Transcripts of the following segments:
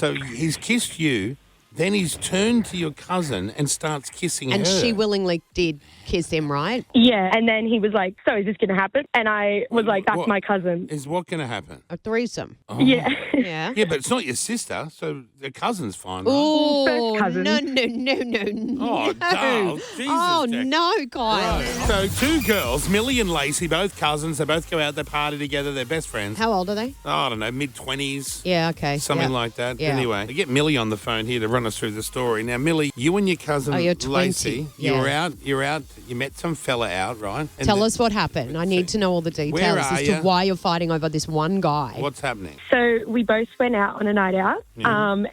So he's kissed you, then he's turned to your cousin and starts kissing her. And she willingly did kiss him, right? Yeah, and then he was like, so is this going to happen? And I was like, that's what? my cousin. Is what going to happen? A threesome. Oh. Yeah. Yeah. Yeah, but it's not your sister, so the cousin's fine, right? Oh, First cousin. no. Oh, dull. Jesus, Oh, Jack. no, Kyle. Right. So two girls, Millie and Lacey, both cousins. They both go out, they party together. They're best friends. How old are they? Oh, I don't know, mid-20s. Yeah, okay. Something yeah. like that. Yeah. Anyway, I get Millie on the phone here to run us through the story. Now, Millie, you and your cousin you're 20. Lacey, Yeah. you're out, you met some fella out, right? And Tell us what happened. I need to know all the details Where as are to ya? why you're fighting over this one guy. What's happening? So we both went out on a night out,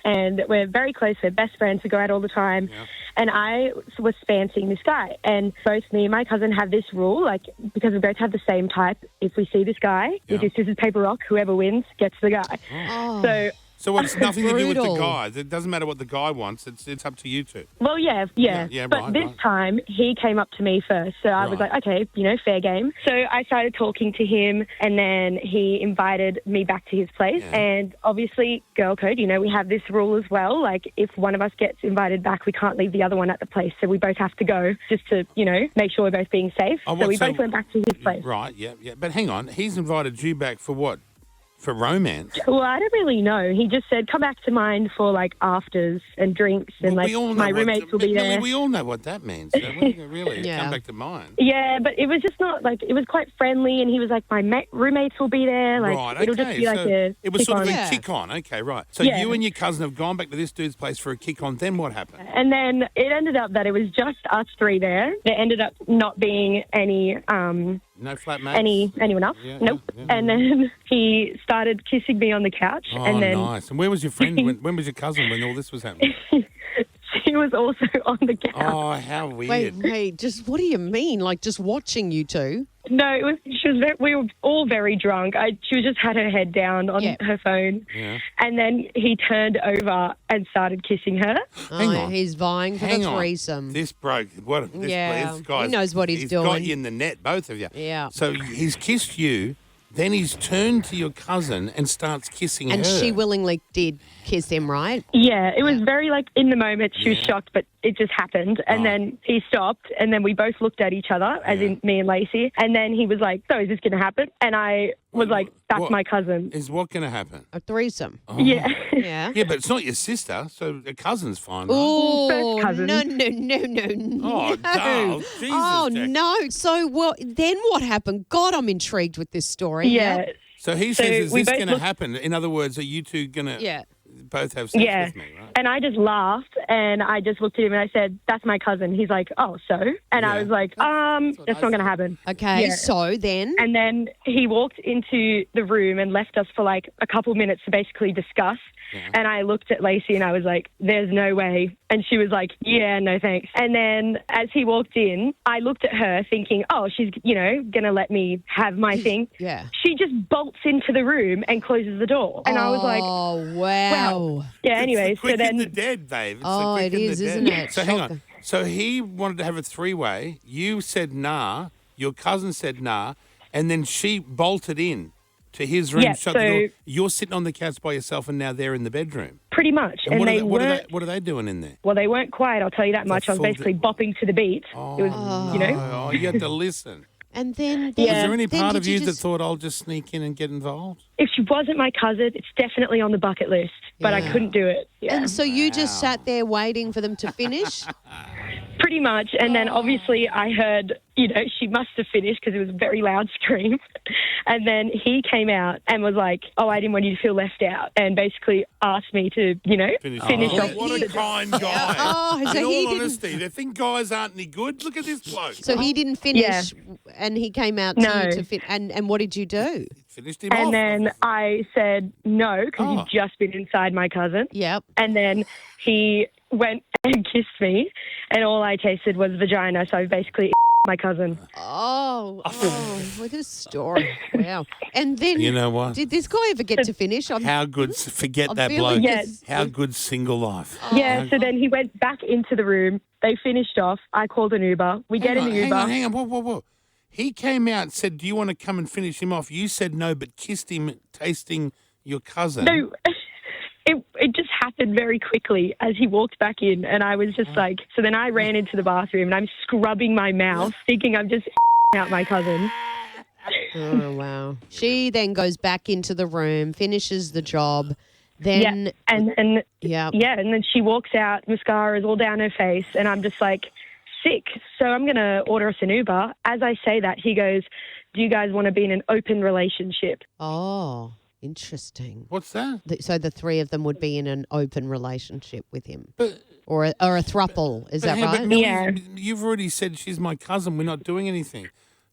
and we're very close. We're best friends. We go out all the time. Yeah. And I was fancying this guy. And both me and my cousin have this rule, like, because we both have the same type, if we see this guy, Yeah. we do scissors, paper, rock, whoever wins gets the guy. Oh. So, It's nothing to do with the Brutal. guy. It doesn't matter what the guy wants. It's up to you two. well, yeah. Yeah, But right, this right. time, he came up to me first. So I was Right. like, okay, fair game. So I started talking to him, and then he invited me back to his place. Yeah. And obviously, girl code, we have this rule as well. Like, if one of us gets invited back, we can't leave the other one at the place. So we both have to go just to, make sure we're both being safe. Oh, so we so- both went back to his place. Right, yeah. But hang on, he's invited you back for what? For romance? Well, I don't really know. He just said, come back to mine for, like, afters and drinks, and, Well, like, we all know my what- roommates will be Millie, there. we all know what that means. Really, Yeah. come back to mine. Yeah, but it was just not, like, it was quite friendly, and he was like, my roommates will be there. Like, Right, it'll just okay. be like So a it was sort of kick-on. a Yeah. kick on. Okay, right. So Yeah. you and your cousin have gone back to this dude's place for a kick on. Then what happened? And then it ended up that it was just us three there. There ended up not being any No flatmates? anyone else. Yeah, Nope. yeah. And then he started kissing me on the couch. Oh, and then nice. And where was your friend? when was your cousin when all this was happening? she was also on the couch. Oh, how weird. Wait, just what do you mean? Like just watching you two? No, we were all very drunk. She just had her head down on Yeah. her phone. Yeah. And then he turned over and started kissing her. Hang on. He's vying for Hang the on. threesome. This broke. Yeah, this guy's, he knows what he's got doing. you in the net, both of you. Yeah. So he's kissed you, then he's turned to your cousin and starts kissing And her. she willingly did kiss him, right? Yeah, it was very, like, in the moment, she was Yeah. shocked, but it just happened. And Right. then he stopped, and then we both looked at each other, as Yeah. in me and Lacey. And then he was like, so is this going to happen? And I was like, that's What? my cousin. Is what going to happen? A threesome. Oh. Yeah. Yeah. Yeah, but it's not your sister, so a cousin's fine, right? Oh, First cousin. no. Oh, Dale, Jesus, Oh, Jack. no. So, then what happened? God, I'm intrigued with this story. Yeah. So he So says, is we this both going to looked- happen? In other words, are you two going to Yeah. both have sex Yeah. with me, right? And I just laughed, and I just looked at him, and I said, that's my cousin. He's like, oh, so? And Yeah. I was like, that's not going to happen. Okay, Yeah. so then? And then he walked into the room and left us for like a couple minutes to basically discuss. Yeah. And I looked at Lacey and I was like, there's no way. And she was like, yeah, no thanks. And then as he walked in, I looked at her thinking, oh, she's, going to let me have my thing. Yeah. She just bolts into the room and closes the door. And I was like, oh, wow. yeah, anyway. It's the quick So then, and the dead, Dave. It's Oh, the quick it and is, the isn't dead. it? So hang on. Shocker. So he wanted to have a three-way. You said nah. Your cousin said nah. And then she bolted in to his room, Yeah, shut the so- door. You're sitting on the couch by yourself and now they're in the bedroom. pretty much. And, And they what weren't, are they doing in there? well, they weren't quiet, I'll tell you that much. I was full basically bopping to the beat. Oh, It was, Oh, you had to listen. And then, Yeah. Was there any then part did of you that just- thought I'll just sneak in and get involved? if she wasn't my cousin, it's definitely on the bucket list, but I Yeah. couldn't do it. Yeah. And so you just sat there waiting for them to finish? Pretty much. And then obviously I heard, she must have finished because it was a very loud scream. And then he came out and was like, oh, I didn't want you to feel left out. And basically asked me to, finish Oh, off. what a kind guy. Oh, so in he all didn't- honesty, they think guys aren't any good. Look at this bloke. So he didn't finish and he came out to No. you to fit. And what did you do? Finished him off. And then I said no because Oh. you've just been inside my cousin. Yep. And then he went and kissed me, and all I tasted was vagina. So I basically my cousin. Oh, what a story. Wow. And then You know what? did this guy ever get to finish? How good, forget I'm that feeling bloke. Yes. How good single life. Yeah, so then he went back into the room. They finished off. I called an Uber. We get in the Uber. Hang on. Whoa. He came out and said, do you want to come and finish him off? You said no, but kissed him tasting your cousin. No, it just ended very quickly as he walked back in, and I was just like, so then I ran into the bathroom and I'm scrubbing my mouth, thinking I'm just out my cousin. Oh, wow. She then goes back into the room, finishes the job. Then, and then she walks out, mascara's all down her face, and I'm just like, sick. So I'm going to order us an Uber. As I say that, he goes, do you guys want to be in an open relationship? Oh, interesting. What's that? So the three of them would be in an open relationship with him. But, or a throuple, is that hey, right? But Millie, Yeah. you've already said she's my cousin. We're not doing anything.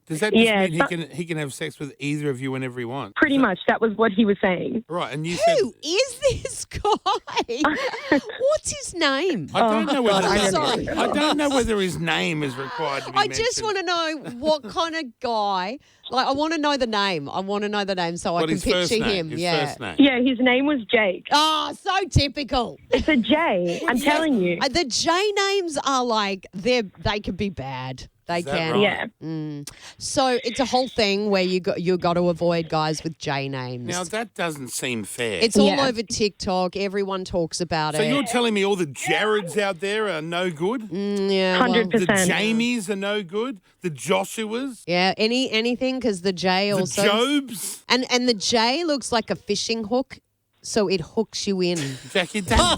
Does that just mean he can have sex with either of you whenever he wants? Pretty much. That was what he was saying. Right, and you said... Who is this guy? What's his name? I don't know whether sorry. I don't know whether his name is required to be I just want to know what kind of guy. Like, I want to know the name. I want to know the name so I can his first picture name, him. his Yeah. first name. Yeah, his name was Jake. Oh, so typical. It's a J. I'm telling you. The J names are like they can be bad. They Is that can. right? Yeah. So it's a whole thing where you got to avoid guys with J names. Now, that doesn't seem fair. It's all Yeah. over TikTok. Everyone talks about So it. you're telling me all the Jareds out there are no good? Yeah, well, 100%. The Jamies are no good? The Joshuas? yeah, anything because the J The also Jobs? and the J looks like a fishing hook, so it hooks you in. Jackie, none of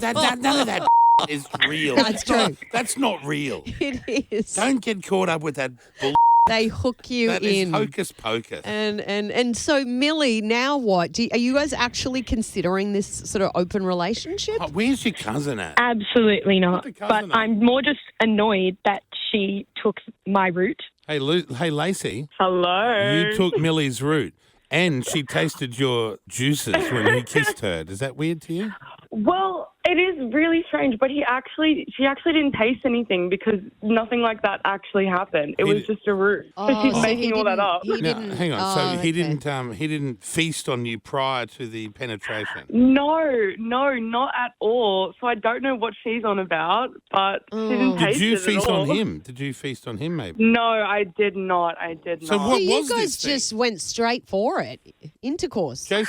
that is real. That's true. That's not real. It is. Don't get caught up with that bull. They hook you That is in. hocus pocus. And so Millie, now what? Are you guys actually considering this sort of open relationship? Oh, where's your cousin at? Absolutely not. Put the But cousin on. I'm more just annoyed that she took my route. Hey, Lacey, Hello. you took Millie's route and she tasted your juices when you kissed her. Is that weird to you? Well, it is really strange, but she actually didn't taste anything because nothing like that actually happened. It was just a ruse. So she's so making he all that didn't- up. he No, didn't- hang on. oh, So he okay. he didn't feast on you prior to the penetration. No, not at all. So I don't know what she's on about, but she didn't Did taste you it feast at all. on him? Did you feast on him, maybe? No, I did not. So not. what So you was guys this thing? just went straight for it, intercourse. Straight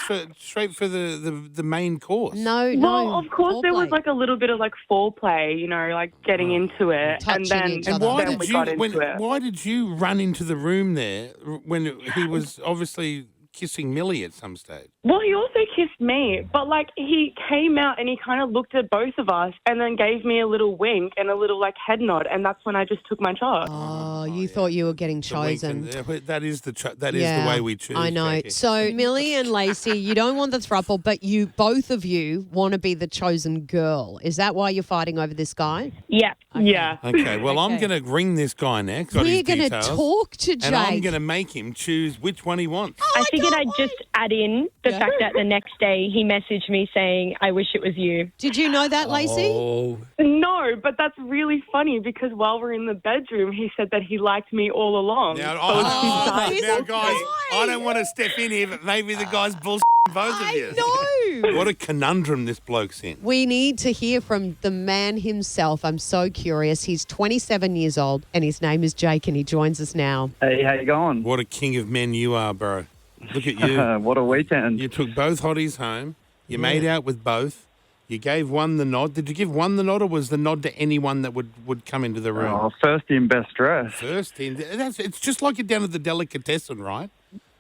for the main course. No, Well, of course, there was foreplay. like a little bit of like foreplay, like getting into it, Touching and then each And other. why then did we you got into it. why did you run into the room there when he was obviously kissing Millie at some stage? Well, he also kissed me, but like he came out and he kind of looked at both of us and then gave me a little wink and a little like head nod, and that's when I just took my shot. Oh, you thought you were getting The wink chosen. that is the way we choose. I know. Jackie. So Millie and Lacey, you don't want the throuple, but you both of you want to be the chosen girl. Is that why you're fighting over this guy? Yeah. Yeah. Okay, well, I'm Okay. going to ring this guy next. Got We're his going to details, talk to Jake. and I'm going to make him choose which one he wants. I figured I'd just add in the fact that the next day he messaged me saying, I wish it was you. Did you know that, Lacey? Oh, No, but that's really funny because while we're in the bedroom, he said that he liked me all along. now, So it's he's now a guys, guy. I don't want to step in here, but maybe the guy's bullshitting both of you. I know. What a conundrum this bloke's in. We need to hear from the man himself. I'm so curious. He's 27 years old and his name is Jake and he joins us now. Hey, how you going? What a king of men you are, bro. Look at you. What a weekend. You took both hotties home. You made out with both. You gave one the nod. Did you give one the nod, or was the nod to anyone that would come into the room? Oh, first in, best dressed. First in. It's just like you're down at the delicatessen, right?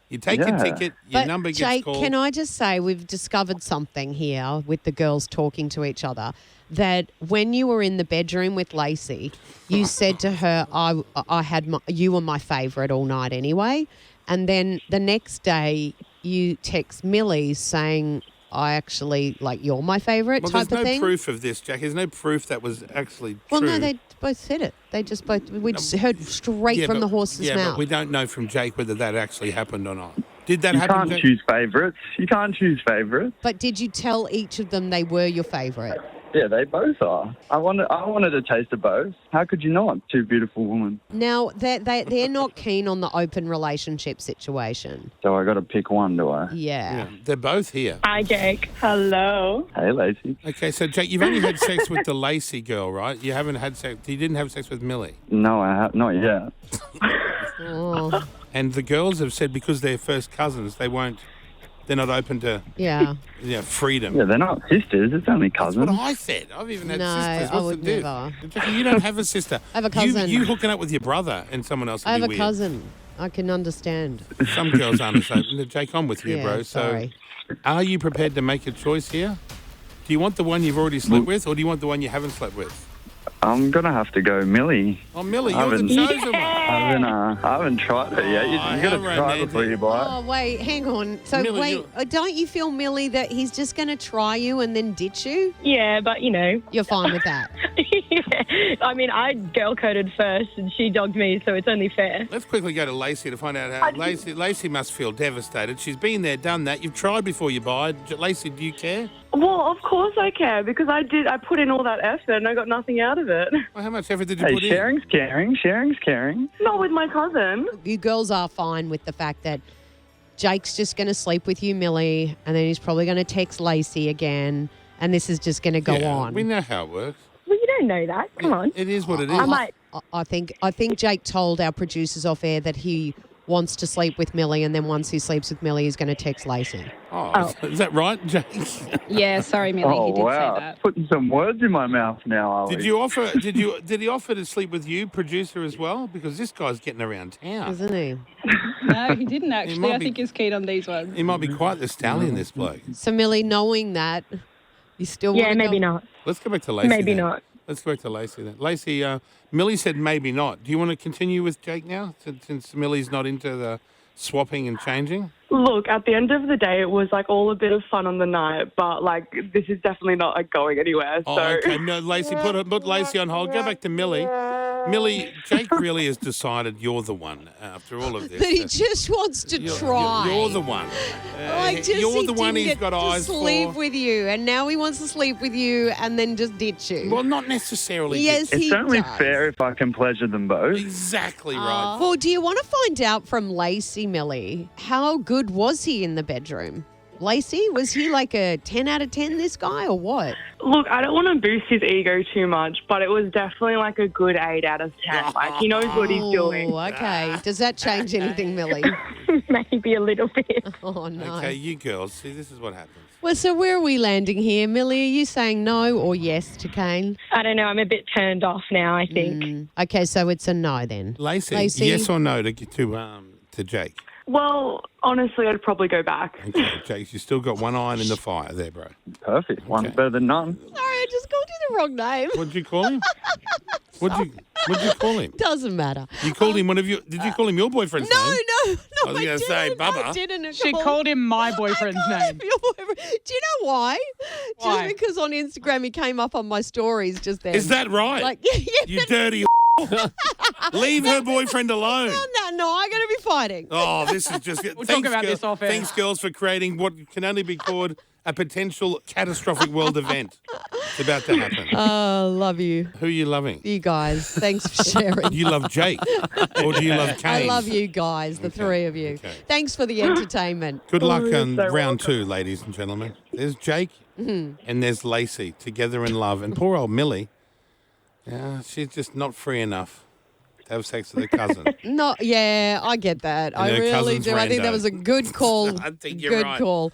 You take your Yeah. ticket, your But number gets Jake, called. can I just say we've discovered something here with the girls talking to each other, that when you were in the bedroom with Lacey, you said to her, you were my favourite all night anyway. And then the next day you text Millie saying, I actually, like, you're my favourite well, type there's of no thing. proof of this, Jack. There's no proof that was actually Well, true. no, they both said it. They just both, we just heard straight Yeah, from but- the horse's yeah, mouth. but we don't know from Jake whether that actually happened or not. Did that You happen, can't Jake? choose favourites. You can't choose favourites. But did you tell each of them they were your favourite? Yeah, they both are. I wanted a taste of both. How could you not? Two beautiful women. Now, they're not keen on the open relationship situation. So I got to pick one, do I? Yeah. Yeah, they're both here. Hi, Jake. Hello. Hey, Lacey. Okay, so Jake, you've only had sex with the Lacey girl, right? You haven't had sex. You didn't have sex with Millie. No, I have not yet. Oh. And the girls have said because they're first cousins, they won't they're not open to Yeah. freedom. Yeah, they're not sisters. It's only That's cousins. what I said. I've even had No, sisters. I What's would the diff? never. Jackie, you don't have a sister. I have a cousin. You hooking up with your brother and someone else would I have be a weird. cousin. I can understand. Some girls aren't as open. Jake, I'm with you, Yeah, bro. sorry. So, are you prepared to make a choice here? Do you want the one you've already slept with, or do you want the one you haven't slept with? I'm going to have to go Millie. Oh, Millie, I you're the haven't- chosen one. I haven't tried it yet. You how got to try romantic. before you buy it. Oh, wait, hang on. So, Millie, wait, you- don't you feel, Millie, that he's just going to try you and then ditch you? Yeah, but You're fine with that? I mean, I girl coded first and she dogged me, so it's only fair. Let's quickly go to Lacey to find out how. Lacey must feel devastated. She's been there, done that. You've tried before you buy. Lacey, do you care? Well, of course I care because I put in all that effort and I got nothing out of it. Well, how much effort did you Hey, put in? sharing's caring. Sharing's caring. Not with my cousin. You girls are fine with the fact that Jake's just going to sleep with you, Millie, and then he's probably going to text Lacey again, and this is just going to go Yeah, on. We know how it works. Well, you don't know that. Come on. It is what it is. I might. I think Jake told our producers off air that he wants to sleep with Millie, and then once he sleeps with Millie, he's going to text Lacey. Oh, is that right, Jake? Yeah, sorry, Millie, Oh, he did wow. say that. Putting some words in my mouth now, are we? Did you offer? Did he offer to sleep with you, producer, as well? Because this guy's getting around town. Isn't he? No, he didn't actually. might I be- think he's keen on these ones. He might be quite the stallion, this bloke. So, Millie, knowing that, you still Yeah, want to maybe go? not. Let's go back to Lacey. Maybe then. not. Let's go back to Lacey then. Lacey, Millie said maybe not. Do you want to continue with Jake now, since Millie's not into the swapping and changing? Look, at the end of the day, it was like all a bit of fun on the night, but like this is definitely not like going anywhere. Oh, So okay. No, Lacey, put Lacey on hold. Go back to Millie. Millie, Jake really has decided you're the one after all of this. But he just wants to try. You're the one. Like, just you're he the one didn't he's get got to eyes sleep for. with you, and now he wants to sleep with you and then just ditch you. Well, not necessarily. Yes, Jake. he It's only does. fair if I can pleasure them both. Exactly right. Well, do you want to find out from Lacey, Millie, how good was he in the bedroom? Lacey, was he like a 10 out of 10, this guy, or what? look, I don't want to boost his ego too much, but it was definitely like a good 8 out of 10. Like he knows what he's doing. Oh, okay. Does that change anything, Millie? Maybe a little bit. Oh, no. Okay, you girls, see, this is what happens. Well, so where are we landing here? Millie, are you saying no or yes to Kane? I don't know. I'm a bit turned off now, I think. Okay, so it's a no then. Lacey, Lacey? yes or no to Jake? Well, honestly, I'd probably go back. Okay, Jake, you still got one iron in the fire there, bro. Perfect. One's Okay. better than none. Sorry, I just called you the wrong name. What'd you call him? What'd you call him? Doesn't matter. You called him one of your. Did you call him your boyfriend's No, name? no, I was gonna say, didn't. Bubba. I didn't. She called him my boyfriend's name. Your boyfriend. Do you know why? Why? Just because on Instagram he came up on my stories just then. Is that right? Like, yeah, You dirty. Leave her boyfriend alone. no, I'm going to be fighting. Oh, this is just. We'll talk about this off air. Thanks, girls, for creating what can only be called a potential catastrophic world event. It's about to happen. Oh, love you. Who are you loving? You guys. Thanks for sharing. Do you love Jake or do you love Kane? I love you guys, the three of you. okay. Thanks for the entertainment. Good luck you're on so round 2, ladies and gentlemen. There's Jake and there's Lacey together in love. And poor old Millie, she's just not free enough to have sex with her cousin. No, yeah, I get that. I her really cousin's do. I think that rando. was a good call. I think you're good right. call.